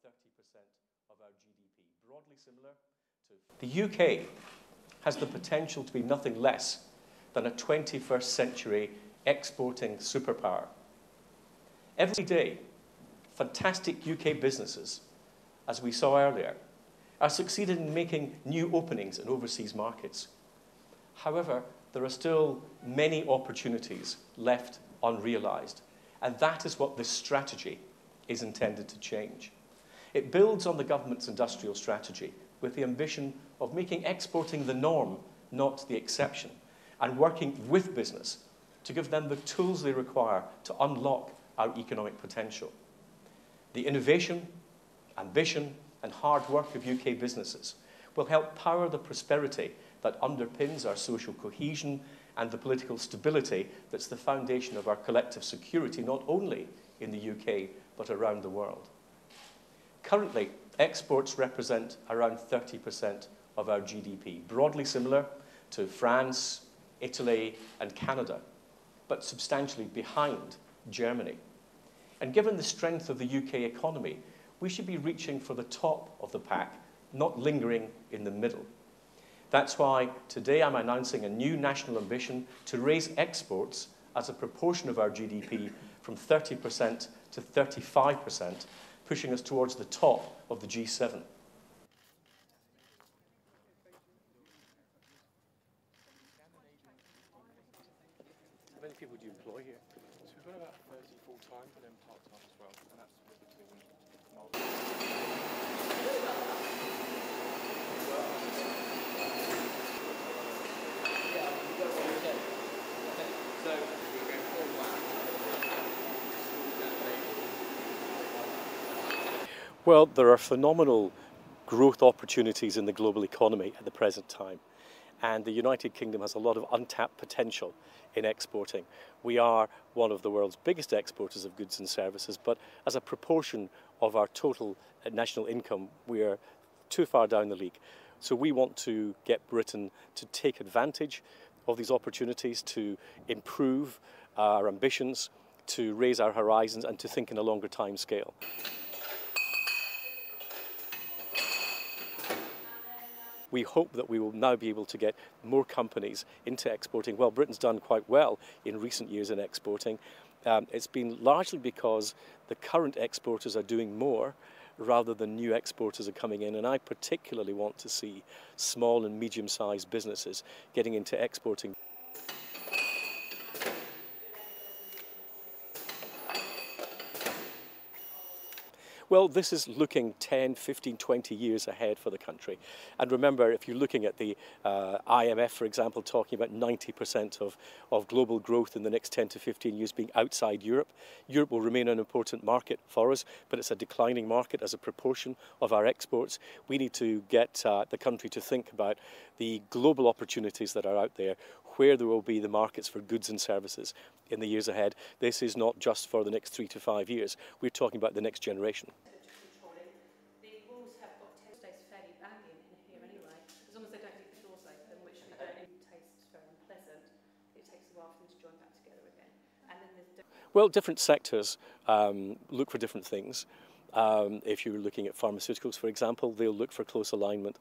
30% of our GDP, broadly similar to... The UK has the potential to be nothing less than a 21st century exporting superpower. Every day, fantastic UK businesses, as we saw earlier, are succeeding in making new openings in overseas markets. However, there are still many opportunities left unrealized, and that is what this strategy is intended to change. It builds on the government's industrial strategy with the ambition of making exporting the norm, not the exception, and working with business to give them the tools they require to unlock our economic potential. The innovation, ambition, and hard work of UK businesses will help power the prosperity that underpins our social cohesion and the political stability that's the foundation of our collective security, not only in the UK, but around the world. Currently, exports represent around 30% of our GDP, broadly similar to France, Italy, and Canada, but substantially behind Germany. And given the strength of the UK economy, we should be reaching for the top of the pack, not lingering in the middle. That's why today I'm announcing a new national ambition to raise exports as a proportion of our GDP from 30% to 35%, pushing us towards the top of the G7. How many people do you employ here? So we've got about 30 full-time, but then part-time as well, and that's split between Well, there are phenomenal growth opportunities in the global economy at the present time. And the United Kingdom has a lot of untapped potential in exporting. We are one of the world's biggest exporters of goods and services, but as a proportion of our total national income, we are too far down the league. So we want to get Britain to take advantage of these opportunities, to improve our ambitions, to raise our horizons, and to think in a longer time scale. We hope that we will now be able to get more companies into exporting. Well, Britain's done quite well in recent years in exporting. It's been largely because the current exporters are doing more rather than new exporters are coming in. And I particularly want to see small and medium-sized businesses getting into exporting. Well, this is looking 10, 15, 20 years ahead for the country. And remember, if you're looking at the IMF, for example, talking about 90% of global growth in the next 10 to 15 years being outside Europe, Europe will remain an important market for us, but it's a declining market as a proportion of our exports. We need to get the country to think about the global opportunities that are out there, where there will be the markets for goods and services in the years ahead. This is not just for the next 3 to 5 years. We're talking about the next generation. The rules have got taste fairly ambient in here anyway, as long as they don't leave the doors open, which we don't. It tastes very unpleasant. It takes a while for them to join back together again. And then well, different sectors look for different things. If you're looking at pharmaceuticals, for example, they'll look for close alignment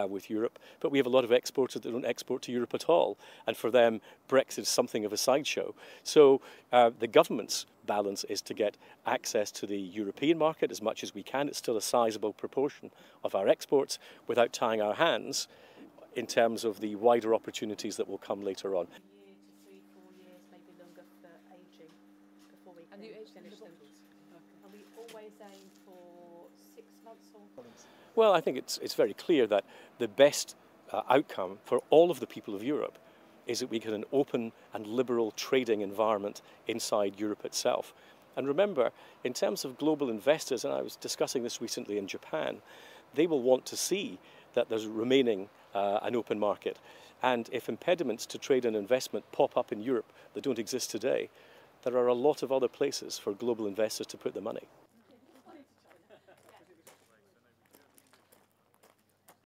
with Europe. But we have a lot of exporters that don't export to Europe at all. And for them, Brexit is something of a sideshow. So the government's balance is to get access to the European market as much as we can. It's still a sizable proportion of our exports without tying our hands in terms of the wider opportunities that will come later on. A year to 3, 4 years, maybe longer for ageing before we can finish them. And we always aim for 6 months or... Well, I think it's very clear that the best outcome for all of the people of Europe is that we get an open and liberal trading environment inside Europe itself. And remember, in terms of global investors, and I was discussing this recently in Japan, they will want to see that there's remaining an open market. And if impediments to trade and investment pop up in Europe that don't exist today, there are a lot of other places for global investors to put their money.